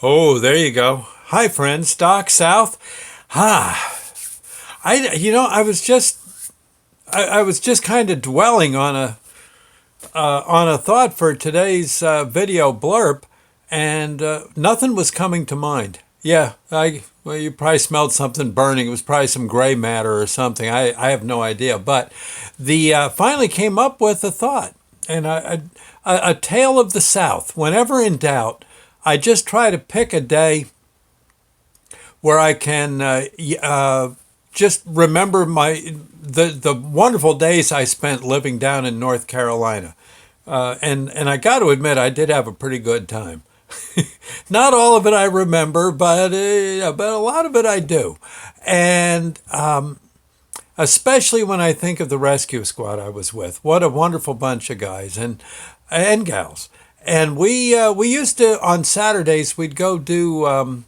Oh, there you go. Hi, friends. Doc South. Ah, I was just kind of dwelling on a thought for today's video blurb, and nothing was coming to mind. Yeah, well, you probably smelled something burning. It was probably some gray matter or something. I have no idea, but the finally came up with a thought, and a tale of the South. Whenever in doubt, I just try to pick a day where I can just remember the wonderful days I spent living down in North Carolina. And I got to admit, I did have a pretty good time. Not all of it I remember, but a lot of it I do. And especially when I think of the rescue squad I was with. What a wonderful bunch of guys and gals. And we used to, on Saturdays, we'd go to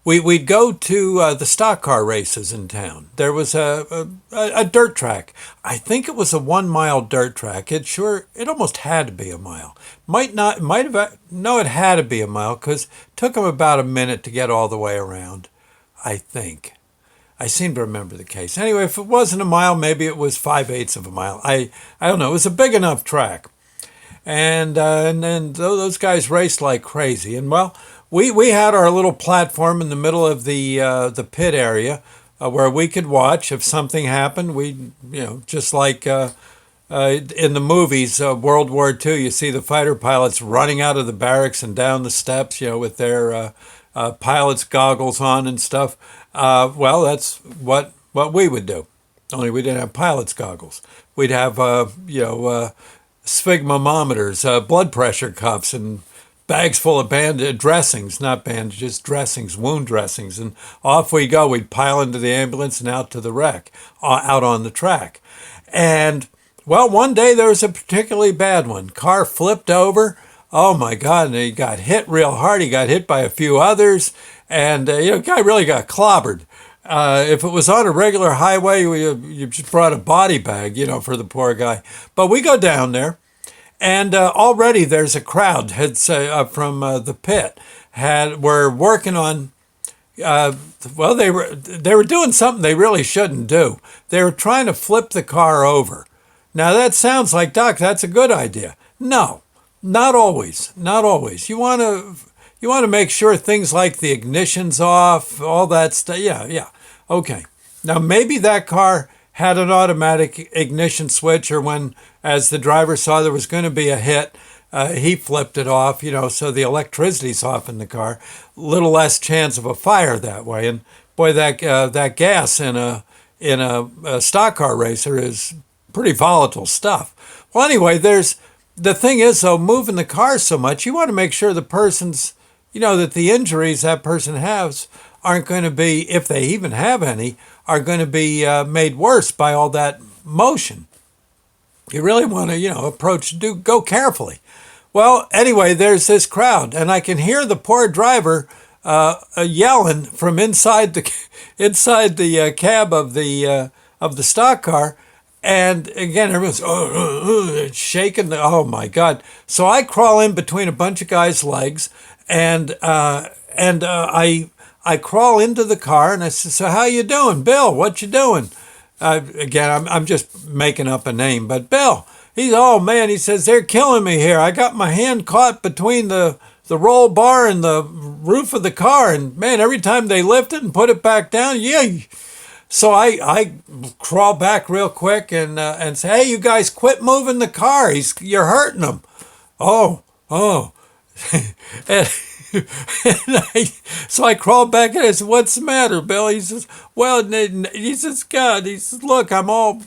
the stock car races in town. There was a dirt track. I think it was a 1 mile dirt track. It almost had to be a mile. Might have, no, it had to be a mile because it took them about a minute to get all the way around, I think. I seem to remember the case. Anyway, if it wasn't a mile, maybe it was 5/8 of a mile. I don't know. It was a big enough track. And then those guys raced like crazy. And well, we had our little platform in the middle of the pit area where we could watch if something happened. Just like in the movies, World War II, you see the fighter pilots running out of the barracks and down the steps, with their pilot's goggles on and stuff. Well, that's what we would do. Only we didn't have pilot's goggles. We'd have sphygmometers, blood pressure cuffs, and bags full of dressings, not bandages, dressings, wound dressings. And off we go. We'd pile into the ambulance and out to the wreck, out on the track. And, well, one day there was a particularly bad one. Car flipped over. Oh, my God. And he got hit real hard. He got hit by a few others. And, the guy really got clobbered. If it was on a regular highway, you just brought a body bag, for the poor guy. But we go down there. And already there's a crowd from the pit were working on. They were doing something they really shouldn't do. They were trying to flip the car over. Now that sounds like, Doc, that's a good idea. No, not always. Not always. You want to make sure things like the ignition's off, all that stuff. Yeah. Okay. Now maybe that car had an automatic ignition switch, or when, as the driver saw there was going to be a hit, he flipped it off, so the electricity's off in the car. Little less chance of a fire that way. And boy, that gas in a stock car racer is pretty volatile stuff. Well, anyway, the thing is, though, moving the car so much, you want to make sure the person's, that the injuries that person has aren't going to be, if they even have any, are going to be made worse by all that motion. You really want to, go carefully. Well, anyway, there's this crowd, and I can hear the poor driver yelling from inside the cab of the stock car, and again everyone's shaking. Oh my God! So I crawl in between a bunch of guys' legs, and I crawl into the car and I said, "So how you doing, Bill? What you doing?" Again, I'm just making up a name, but Bill, oh man, he says, "They're killing me here. I got my hand caught between the roll bar and the roof of the car, and man, every time they lift it and put it back down, yeah." So I crawl back real quick and say, "Hey, you guys, quit moving the car. You're hurting them." Oh. and, so I crawled back and I said, "What's the matter, Bill?" He says, "Well," he says, "God," he says, "Look, I'm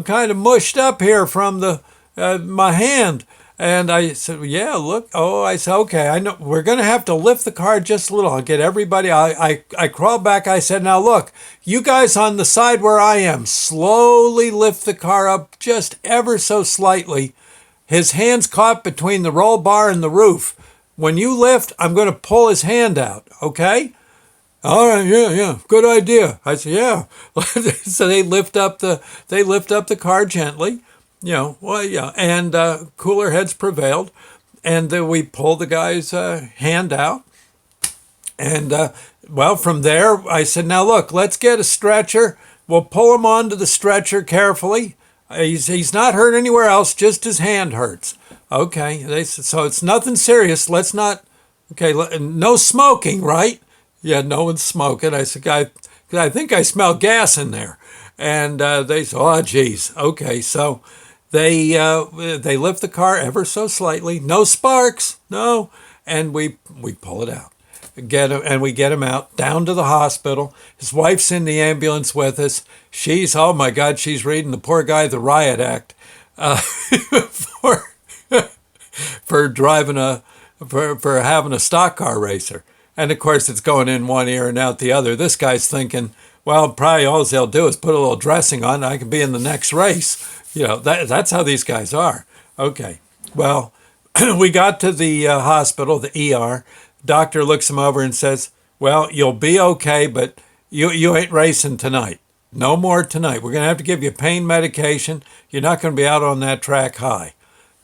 kind of mushed up here from my hand." And I said, "Yeah, look." Oh, I said, "Okay, I know we're going to have to lift the car just a little. I'll get everybody." I crawled back. I said, "Now look, you guys on the side where I am, slowly lift the car up just ever so slightly." His hand's caught between the roll bar and the roof. When you lift, I'm going to pull his hand out, okay? All right, yeah, good idea. I said, "Yeah." So they lift up the car gently, and cooler heads prevailed. And then we pulled the guy's hand out. And well, from there, I said, now look, let's get a stretcher. We'll pull him onto the stretcher carefully. He's not hurt anywhere else, just his hand hurts. Okay, they said, so it's nothing serious. Let's not, okay, no smoking, right? Yeah, no one's smoking. I said, I think I smell gas in there. And they said, oh, geez. Okay, so they lift the car ever so slightly. No sparks, no. And we pull it out. We get him out down to the hospital. His wife's in the ambulance with us. She's, oh my God, she's reading the poor guy the riot act for for driving for having a stock car racer. And of course, it's going in one ear and out the other. This guy's thinking, well, probably all they'll do is put a little dressing on, and I can be in the next race. That's how these guys are. Okay, well, we got to the hospital, the ER. Doctor looks him over and says, well, you'll be okay, but you ain't racing tonight. No more tonight. We're going to have to give you pain medication. You're not going to be out on that track high.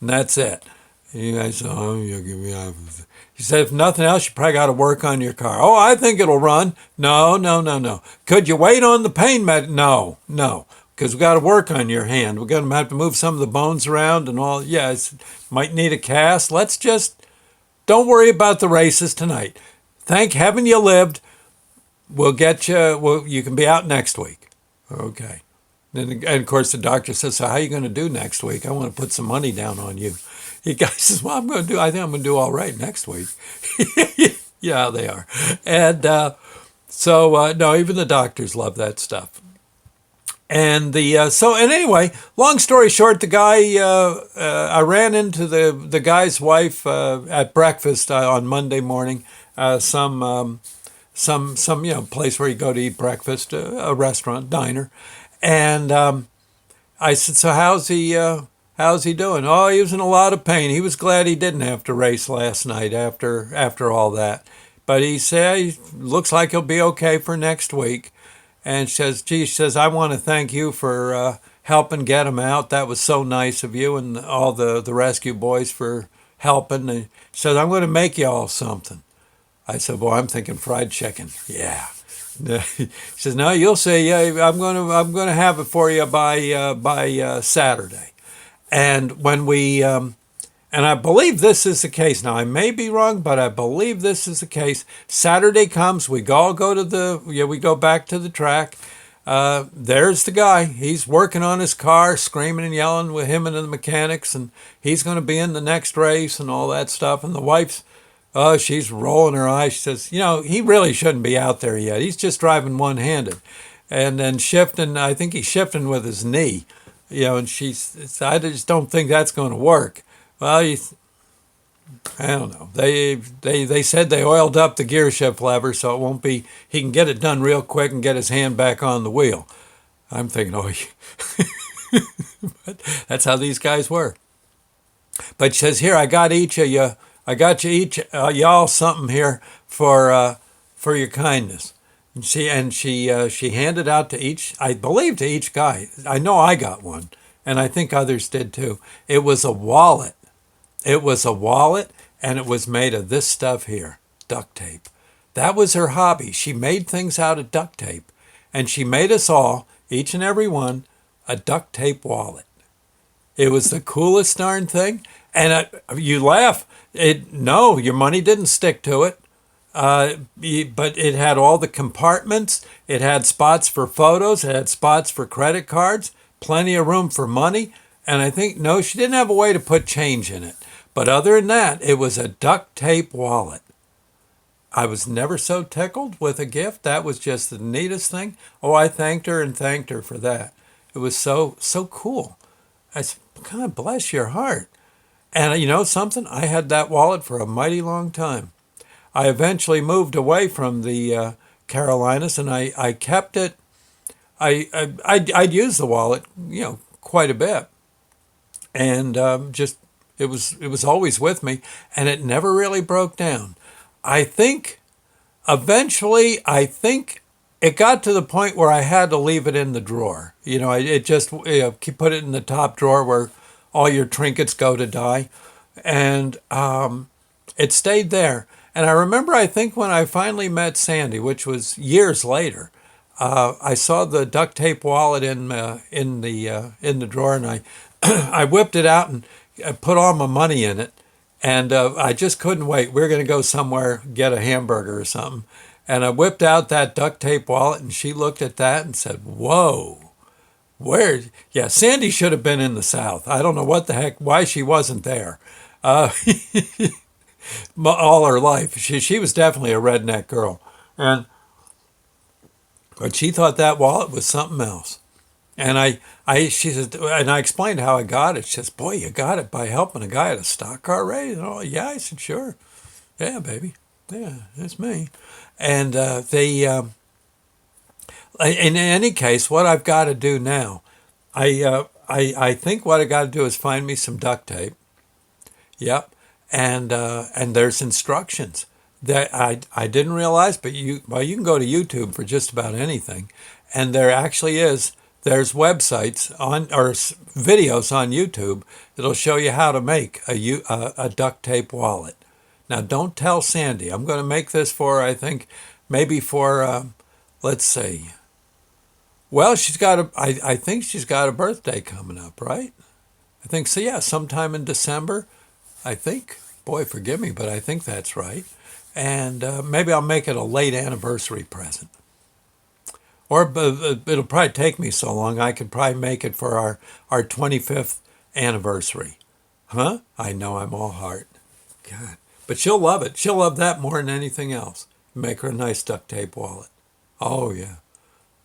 And that's it. And you guys say, oh, you'll give me off. He said, if nothing else, you probably got to work on your car. Oh, I think it'll run. No. Could you wait on the pain med? No. Because we got to work on your hand. We're going to have to move some of the bones around and all. Yeah, might need a cast. Let's just don't worry about the races tonight. Thank heaven you lived. We'll get you. You can be out next week. Okay. And of course, the doctor says, so how are you going to do next week? I want to put some money down on you. The guy says, well, I think I'm going to do all right next week. Yeah, they are. And no, even the doctors love that stuff. And and anyway, long story short, the guy, I ran into the guy's wife at breakfast on Monday morning, some place where you go to eat breakfast, a restaurant, diner, and I said, so how's he doing? Oh, he was in a lot of pain. He was glad he didn't have to race last night after all that, but he said he looks like he'll be okay for next week. And she says, I want to thank you for helping get him out. That was so nice of you and all the rescue boys for helping. And she says, I'm going to make you all something. I said, well, I'm thinking fried chicken. Yeah. She says, no, you'll see. Yeah, I'm going to have it for you by Saturday. And when and I believe this is the case. Now, I may be wrong, but I believe this is the case. Saturday comes, we all go we go back to the track. There's the guy. He's working on his car, screaming and yelling with him and the mechanics, and he's going to be in the next race and all that stuff. And the wife's, she's rolling her eyes. She says, he really shouldn't be out there yet. He's just driving one-handed. And then shifting, I think he's shifting with his knee. And I just don't think that's going to work. Well, I don't know. They said they oiled up the gear shift lever, so it won't be. He can get it done real quick and get his hand back on the wheel. I'm thinking, but that's how these guys were. But she says, here, I got you each, y'all something here for your kindness. And she handed out to each, I believe to each guy. I know I got one, and I think others did too. It was a wallet. It was a wallet, and it was made of this stuff here, duct tape. That was her hobby. She made things out of duct tape, and she made us all, each and every one, a duct tape wallet. It was the coolest darn thing, and you laugh. No, your money didn't stick to it, but it had all the compartments. It had spots for photos. It had spots for credit cards, plenty of room for money, and I think, no, she didn't have a way to put change in it. But other than that, it was a duct tape wallet. I was never so tickled with a gift. That was just the neatest thing. Oh, I thanked her for that. It was so cool. I said, God bless your heart. And you know something? I had that wallet for a mighty long time. I eventually moved away from the Carolinas, and I kept it. I'd use the wallet, quite a bit, and it was always with me, and it never really broke down. I think eventually, it got to the point where I had to leave it in the drawer. It just put it in the top drawer where all your trinkets go to die. and it stayed there. And I remember, I think when I finally met Sandy, which was years later, I saw the duct tape wallet in the drawer, and I I whipped it out and put all my money in it, and I just couldn't wait. We were going to go somewhere, get a hamburger or something, and I whipped out that duct tape wallet, and she looked at that and said, "Whoa." Where? Yeah, Sandy should have been in the South. I don't know what the heck, why she wasn't there. Uh, all her life, she was definitely a redneck girl, and but she thought that wallet was something else. And she said, and I explained how I got it. She says, "Boy, you got it by helping a guy at a stock car race." Oh, yeah, I said, "Sure, yeah, baby, yeah, that's me." And in any case, what I've got to do now, I think what I got to do is find me some duct tape. Yep, and there's instructions that I didn't realize, but you can go to YouTube for just about anything, and there actually is. There's websites on or videos on YouTube that'll show you how to make a duct tape wallet. Now, don't tell Sandy. I'm going to make this for, I think, maybe for, let's see. Well, I think she's got a birthday coming up, right? I think so, yeah, sometime in December, I think. Boy, forgive me, but I think that's right. And maybe I'll make it a late anniversary present. Or it'll probably take me so long, I could probably make it for our 25th anniversary. Huh? I know, I'm all heart. God. But she'll love it. She'll love that more than anything else. Make her a nice duct tape wallet. Oh, yeah.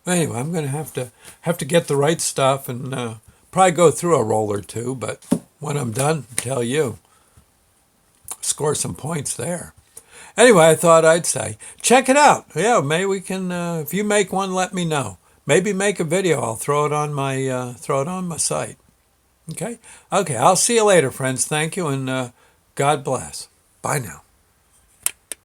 Anyway, I'm going to have to get the right stuff and probably go through a roll or two. But when I'm done, I'll tell you, score some points there. Anyway, I thought I'd say, check it out. Yeah, maybe we can. If you make one, let me know. Maybe make a video. I'll throw it on my site. Okay. Okay. I'll see you later, friends. Thank you, and God bless. Bye now.